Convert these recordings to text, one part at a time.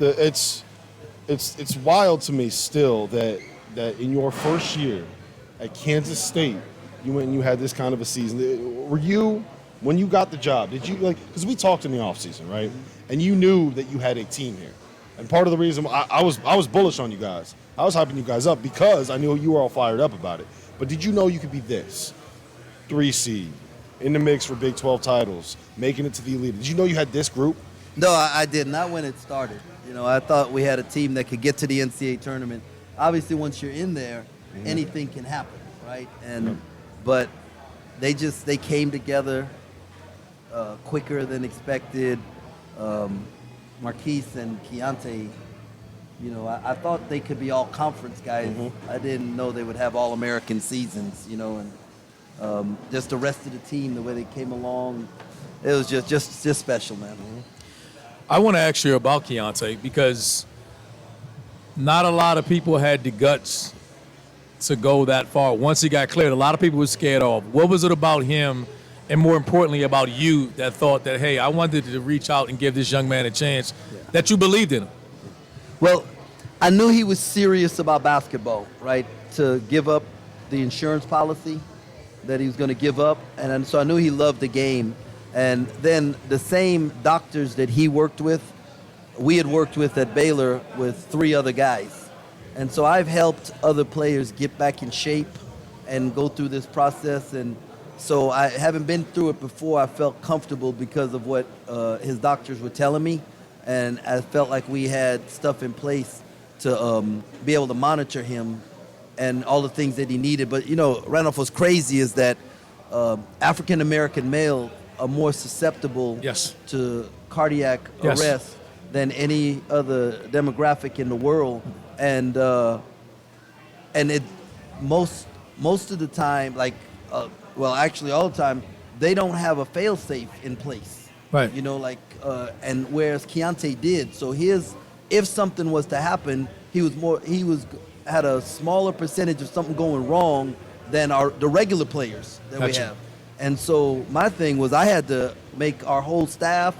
It's wild to me still that in your first year at Kansas State, you went and you had this kind of a season. Were you, when you got the job, did you because we talked in the offseason, right? And you knew that you had a team here. And part of the reason I was bullish on you guys. I was hyping you guys up because I knew you were all fired up about it. But did you know you could be this 3 seed in the mix for Big 12 titles, making it to the Elite? Did you know you had this group? No, I did not when it started. I thought we had a team that could get to the NCAA tournament. Obviously, once you're in there, anything can happen, right? But they came together quicker than expected. Markquis and Keyonte, I thought they could be all conference guys. I didn't know they would have all American seasons, and just the rest of the team, the way they came along, it was just special, man. I want to ask you about Keyonte because not a lot of people had the guts to go that far. Once he got cleared, a lot of people were scared off. What was it about him, and more importantly about you, that thought that, hey, I wanted to reach out and give this young man a chance, that you believed in him? Well, I knew he was serious about basketball, right? To give up the insurance policy that he was going to give up, and so I knew he loved the game. And then the same doctors that he worked with, we had worked with at Baylor with 3 other guys. And so I've helped other players get back in shape and go through this process. And so I haven't been through it before. I felt comfortable because of what his doctors were telling me. And I felt like we had stuff in place to be able to monitor him and all the things that he needed. But, Randolph, what's crazy is that African-American male are more susceptible to cardiac arrest than any other demographic in the world, and it most of the time, actually all the time, they don't have a fail-safe in place, right? And whereas Keyonte did, so if something was to happen, he had a smaller percentage of something going wrong than the regular players that we have. And so my thing was I had to make our whole staff,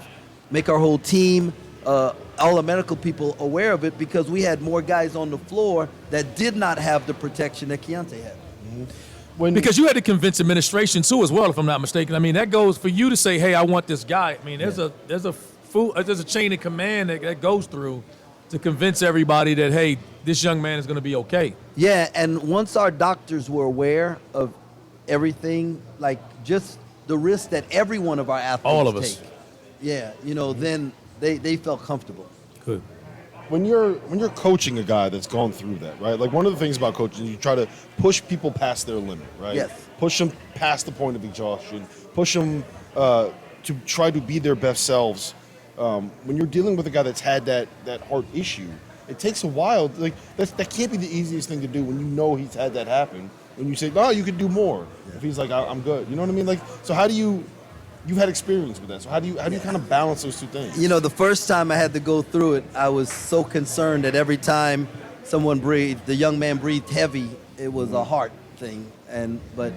make our whole team, all the medical people aware of it because we had more guys on the floor that did not have the protection that Keyonte had. Because you had to convince administration too as well, if I'm not mistaken. I mean, that goes for you to say, hey, I want this guy. I mean, there's a chain of command that goes through to convince everybody that, hey, this young man is going to be okay. Yeah, and once our doctors were aware of everything, like just the risk that every one of our athletes all of us take. Yeah, then they felt comfortable. Good. When you're coaching a guy that's gone through that, right? Like one of the things about coaching, you try to push people past their limit, right? Yes. Push them past the point of exhaustion. Push them to try to be their best selves. When you're dealing with a guy that's had that heart issue, it takes a while. Like that can't be the easiest thing to do when you know he's had that happen. When you say, "No, you can do more," if he's like, "I'm good," you know what I mean? Like, so how do you've had experience with that? So how do you kind of balance those two things? The first time I had to go through it, I was so concerned that every time someone breathed, the young man breathed heavy, it was a heart thing. But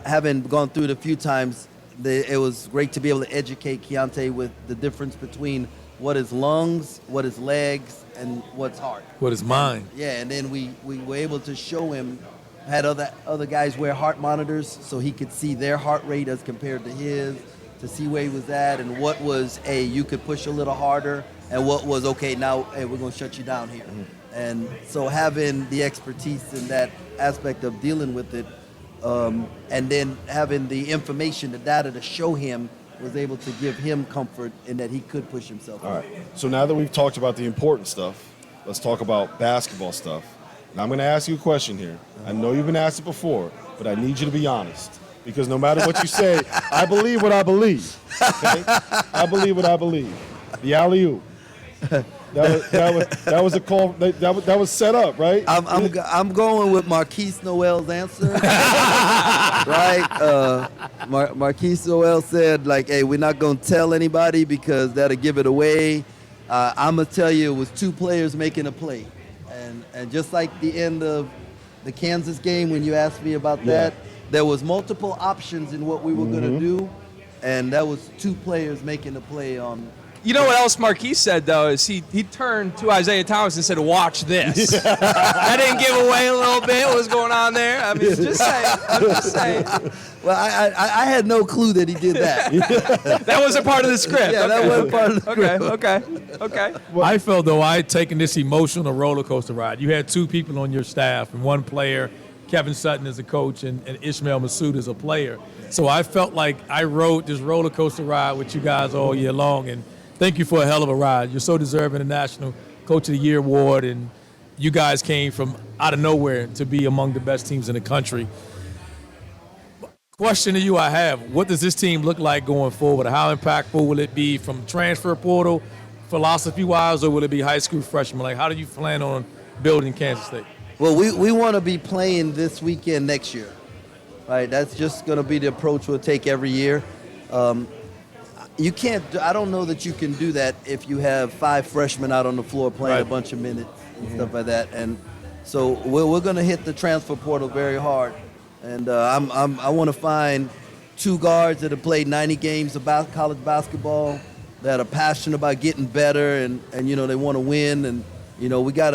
having gone through it a few times, it was great to be able to educate Keyonte with the difference between what is lungs, what is legs, and what's heart. What is mind? And then we were able to show him. Had other guys wear heart monitors so he could see their heart rate as compared to his, to see where he was at and what was, hey, you could push a little harder, and what was, okay, now, hey, we're going to shut you down here. And so having the expertise in that aspect of dealing with it, and then having the information, the data to show him, was able to give him comfort in that he could push himself. All right. So now that we've talked about the important stuff, let's talk about basketball stuff. Now I'm going to ask you a question here. I know you've been asked it before, but I need you to be honest. Because no matter what you say, I believe what I believe. Okay? I believe what I believe. The alley-oop. That was a call. That was set up, right? I'm going with Markquis Nowell's answer, right? Markquis Nowell said, like, "Hey, we're not gonna tell anybody because that'll give it away." I'm gonna tell you, it was 2 players making a play, and just like the end of the Kansas game when you asked me about that, there was multiple options in what we were gonna do, and that was 2 players making a play on You know what else Markquis said, though, is he turned to Isaiah Thomas and said, watch this. I didn't give away a little bit what was going on there. I mean, just saying. I'm just saying. Well, I had no clue that he did that. That wasn't part of the script. Yeah, that wasn't part of the script. Okay. I felt though I had taken this emotional roller coaster ride. You had two people on your staff and one player, Kevin Sutton as a coach and Ishmael Massoud as a player. So I felt like I rode this roller coaster ride with you guys all year long, and thank you for a hell of a ride. You're so deserving of the National Coach of the Year award, and you guys came from out of nowhere to be among the best teams in the country. Question to you I have, what does this team look like going forward? How impactful will it be from transfer portal, philosophy-wise, or will it be high school freshmen? Like, how do you plan on building Kansas State? Well, we want to be playing this weekend next year, right? That's just going to be the approach we'll take every year. You can't. I don't know that you can do that if you have 5 freshmen out on the floor playing a bunch of minutes and stuff like that. And so we're going to hit the transfer portal very hard. And I want to find 2 guards that have played 90 games of college basketball, that are passionate about getting better, and they want to win. And we got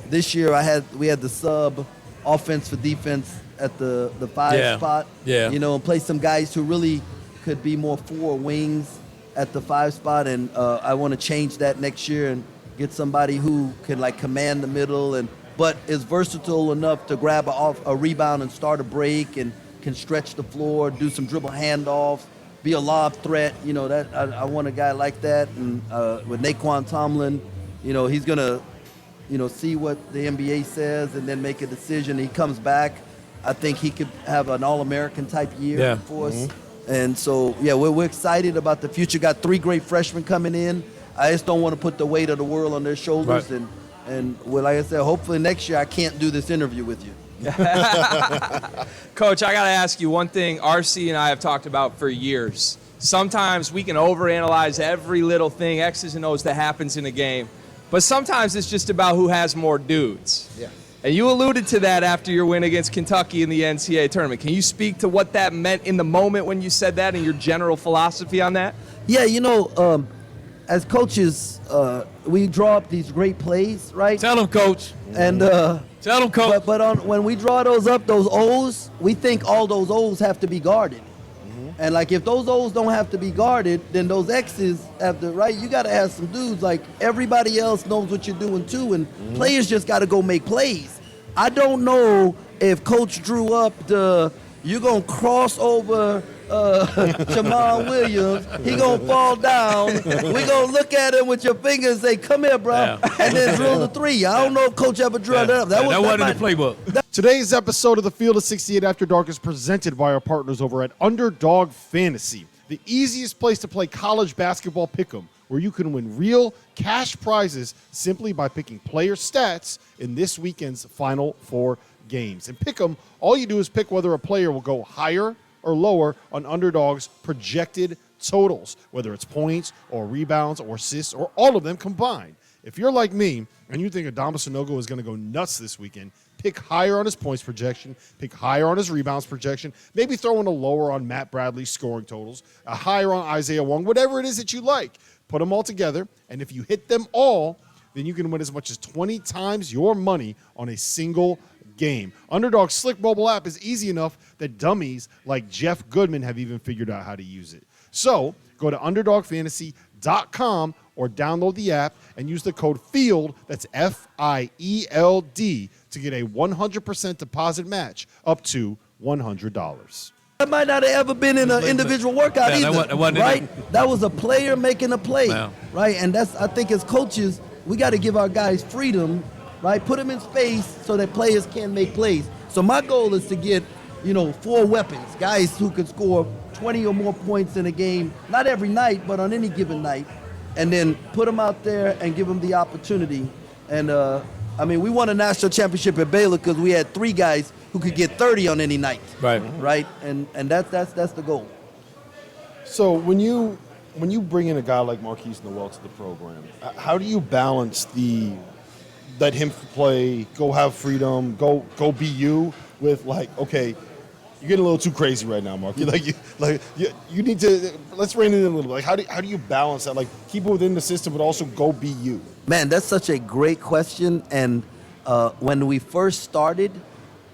this year we had the sub offense for defense at the 5 spot. Yeah. And play some guys who really could be more 4 wings at the 5 spot, and I want to change that next year and get somebody who can command the middle but is versatile enough to grab a rebound and start a break and can stretch the floor, do some dribble handoffs, be a lob threat. I want a guy like that. And with Naquan Tomlin, he's gonna see what the NBA says and then make a decision. He comes back, I think he could have an All-American type year for us. And so, we're excited about the future. Got 3 great freshmen coming in. I just don't want to put the weight of the world on their shoulders. Right. And like I said, hopefully next year I can't do this interview with you. Coach, I got to ask you one thing RC and I have talked about for years. Sometimes we can overanalyze every little thing, X's and O's, that happens in a game. But sometimes it's just about who has more dudes. Yeah. And you alluded to that after your win against Kentucky in the NCAA tournament. Can you speak to what that meant in the moment when you said that and your general philosophy on that? Yeah, as coaches, we draw up these great plays, right? Tell them, Coach. And tell them, Coach. But when we draw those up, those O's, we think all those O's have to be guarded. And if those O's don't have to be guarded, then those X's have to, right? You got to have some dudes. Everybody else knows what you're doing too, and players just got to go make plays. I don't know if Coach drew up you're going to cross over Jamal Williams. He going to fall down. We going to look at him with your fingers and say, come here, bro, and then drill the 3. I don't know if Coach ever drew that up. That wasn't in the playbook. Today's episode of the Field of 68 After Dark is presented by our partners over at Underdog Fantasy, the easiest place to play college basketball pick'em, where you can win real cash prizes simply by picking player stats in this weekend's Final 4 games. And pick'em, all you do is pick whether a player will go higher or lower on Underdog's projected totals, whether it's points or rebounds or assists or all of them combined. If you're like me and you think Adama Sanogo is going to go nuts this weekend, pick higher on his points projection, pick higher on his rebounds projection, maybe throw in a lower on Matt Bradley's scoring totals, a higher on Isaiah Wong, whatever it is that you like. Put them all together, and if you hit them all, then you can win as much as 20 times your money on a single game. Underdog's slick mobile app is easy enough that dummies like Jeff Goodman have even figured out how to use it. So go to UnderdogFantasy.com or download the app and use the code FIELD, that's FIELD, to get a 100% deposit match up to $100. That might not have ever been in an individual workout either, right? That was a player making a play, right? And I think as coaches, we got to give our guys freedom, right? Put them in space so that players can make plays. So my goal is to get, 4 weapons, guys who can score 20 or more points in a game, not every night, but on any given night, and then put them out there and give them the opportunity. And, we won a national championship at Baylor because we had 3 guys who could get 30 on any night. Right? And that's the goal. So when you bring in a guy like Markquis Nowell to the program, how do you balance let him play, go have freedom, go be you, with okay, you're getting a little too crazy right now, Mark. You need to let's rein it in a little bit. Like how do you balance that? Like keep it within the system, but also go be you. Man, that's such a great question. And when we first started,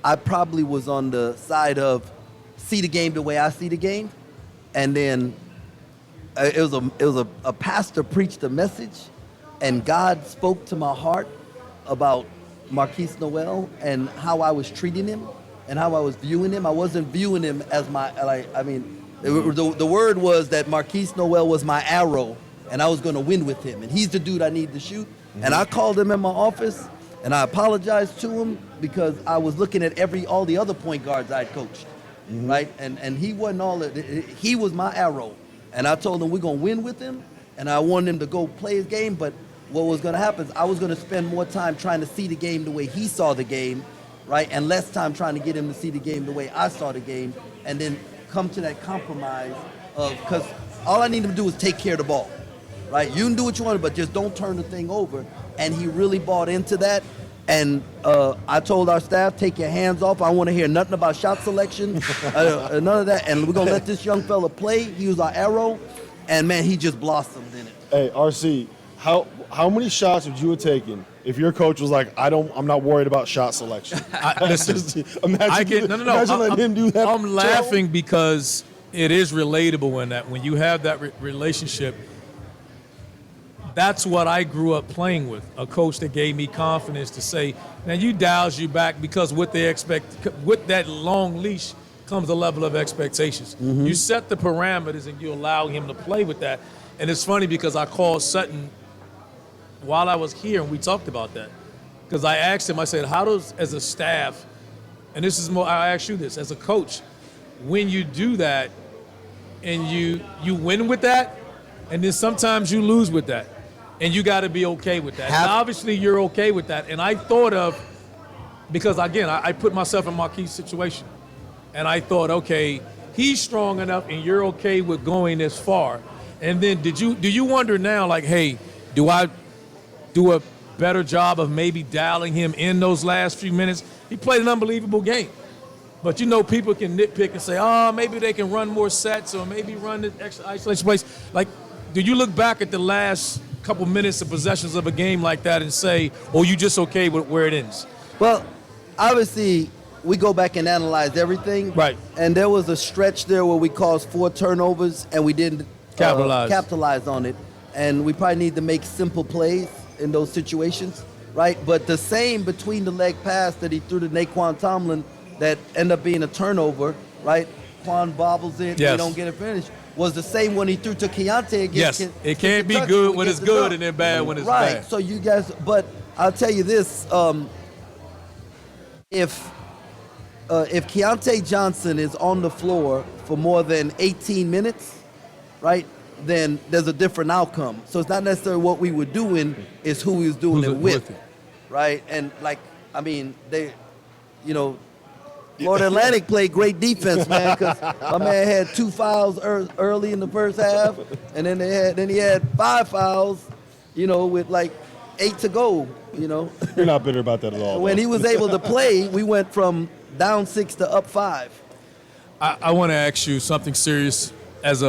I probably was on the side of see the game the way I see the game, and then it was a pastor preached a message, and God spoke to my heart about Markquis Nowell and how I was treating him and how I was viewing him. I wasn't viewing him as the word was that Markquis Nowell was my arrow, and I was going to win with him, and he's the dude I need to shoot. And I called him in my office, and I apologized to him because I was looking at all the other point guards I'd coached, right? And he wasn't all that. He was my arrow, and I told him we're going to win with him, and I wanted him to go play his game. But what was going to happen is I was going to spend more time trying to see the game the way he saw the game, right? And less time trying to get him to see the game the way I saw the game, and then come to that compromise of, because all I need him to do is take care of the ball, right? You can do what you want, but just don't turn the thing over. And he really bought into that. And I told our staff, take your hands off. I want to hear nothing about shot selection, none of that. And we're going to let this young fella play. He was our arrow. And, man, he just blossomed in it. Hey, RC, how many shots would you have taken if your coach was like, I'm not worried about shot selection? Listen, imagine letting him do that. I'm laughing because it is relatable in that when you have that relationship. That's what I grew up playing with, a coach that gave me confidence to say, now you dials you back because with that long leash comes a level of expectations. You set the parameters and you allow him to play with that. And it's funny because I called Sutton while I was here and we talked about that. Because I asked him, I said, how does, as a staff, and this is more, I ask you this, as a coach, when you do that and you win with that, and then sometimes you lose with that. And you got to be okay with that. And obviously, you're okay with that. And I thought of, because again, I put myself in Markquis' situation. And I thought, okay, he's strong enough and you're okay with going this far. And then do you wonder now, like, hey, do I do a better job of maybe dialing him in those last few minutes? He played an unbelievable game. But you know, people can nitpick and say, oh, maybe they can run more sets or maybe run the extra isolation plays. Like, do you look back at the last couple minutes of possessions of a game like that and say, oh, you just okay with where it ends? Well, obviously, we go back and analyze everything. Right. And there was a stretch there where we caused 4 turnovers and we didn't capitalize on it. And we probably need to make simple plays in those situations, right? But the same between the leg pass that he threw to Naquan Tomlin that ended up being a turnover, right? Quan bobbles it, we don't get it finished, was the same when he threw to Keyonte against Yes, it can't be good when it's good and then bad when it's bad. Right, so you guys, but I'll tell you this, if Keyonte Johnson is on the floor for more than 18 minutes, right, then there's a different outcome. So it's not necessarily what we were doing, it's who we was doing it with, right? And like, I mean, Florida Atlantic played great defense, man, because my man had 2 fouls early in the first half, and then he had 5 fouls, with like 8 to go, You're not bitter about that at all. When he was able to play, we went from down 6 to up 5. I want to ask you something serious as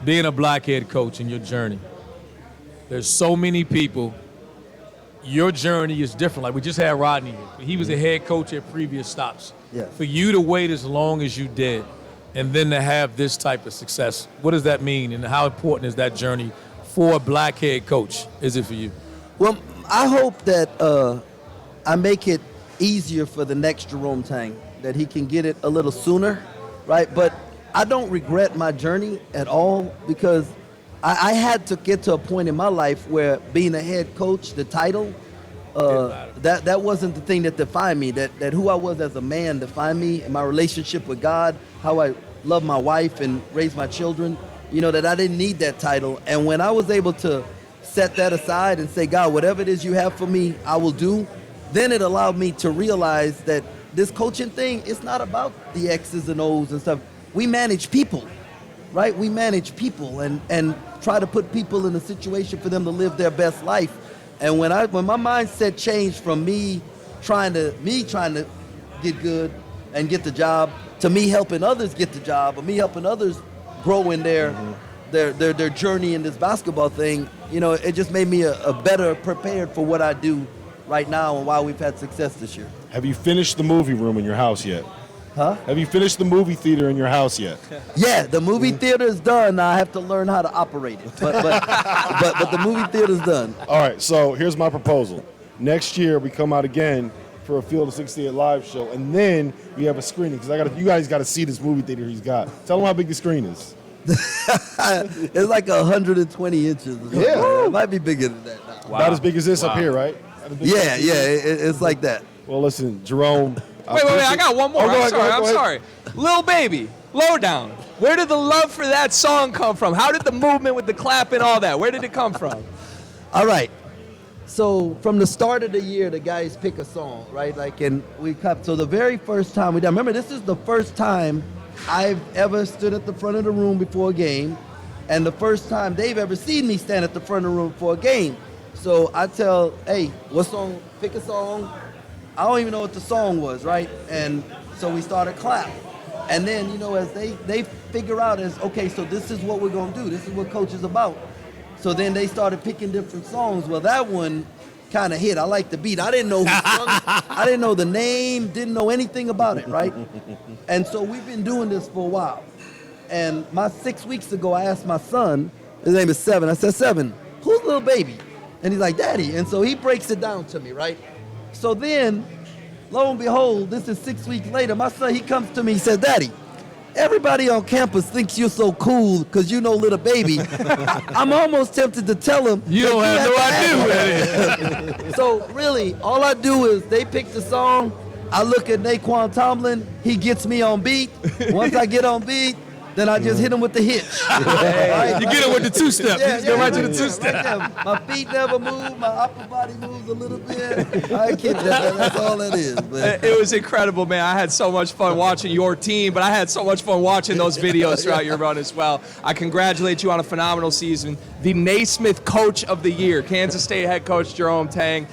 being a black head coach in your journey. There's so many people. Your journey is different. Like we just had Rodney here. He was a head coach at previous stops. Yes. For you to wait as long as you did and then to have this type of success, what does that mean and how important is that journey for a black head coach? Is it for you? Well, I hope that I make it easier for the next Jerome Tang, that he can get it a little sooner, right? But I don't regret my journey at all because I had to get to a point in my life where being a head coach, the title, that wasn't the thing that defined me, that who I was as a man defined me, and my relationship with God, how I love my wife and raise my children, that I didn't need that title. And when I was able to set that aside and say, God, whatever it is you have for me, I will do, then it allowed me to realize that this coaching thing, it's not about the X's and O's and stuff. We manage people, right? We manage people and try to put people in a situation for them to live their best life. And when my mindset changed from me trying to get good and get the job, to me helping others get the job, or me helping others grow in their journey in this basketball thing, it just made me a better prepared for what I do right now and why we've had success this year. Have you finished the movie room in your house yet? Huh? Have you finished the movie theater in your house yet? Yeah, the movie theater is done. Now I have to learn how to operate it, but the movie theater is done. All right, so here's my proposal. Next year we come out again for a Field of 68 live show, and then we have a screening because you guys got to see this movie theater he's got. Tell him how big the screen is. It's like 120 inches. Yeah. It might be bigger than that now. Wow. About as big as this up Wow. here, right? Yeah, it's like that. Well, listen, Jerome. Wait, I got one more. Oh, go I'm ahead, sorry. go ahead. Lil Baby, Lowdown. Where did the love for that song come from? How did the movement with the clap and all that, where did it come from? All right. So from the start of the year, the guys pick a song, right? And we clap. So the very first time we done, remember, this is the first time I've ever stood at the front of the room before a game, and the first time they've ever seen me stand at the front of the room for a game. So I tell, hey, what song? Pick a song. I don't even know what the song was, right? And so we started clap. And then, as they figure out okay, so this is what we're going to do. This is what coach is about. So then they started picking different songs. Well, that one kind of hit. I like the beat. I didn't know who sung it. I didn't know the name, didn't know anything about it, right? And so we've been doing this for a while. And 6 weeks ago, I asked my son, his name is Seven. I said, Seven, who's Lil Baby? And he's like, Daddy. And so he breaks it down to me, right? So then, lo and behold, this is 6 weeks later, my son, he comes to me, he says, Daddy, everybody on campus thinks you're so cool because you know Little Baby. I'm almost tempted to tell him. You don't have no idea what it is. So really, all I do is they pick the song, I look at Naquan Tomlin, he gets me on beat. Once I get on beat, then I just hit him with the hitch. Right? You get it with the two-step. You just go right to the two-step. Right there. My feet never move, my upper body moves a little bit. I kid you, that's all that is. But It was incredible, man. I had so much fun watching your team, but I had so much fun watching those videos throughout your run as well. I congratulate you on a phenomenal season. The Naismith Coach of the Year, Kansas State head coach Jerome Tang.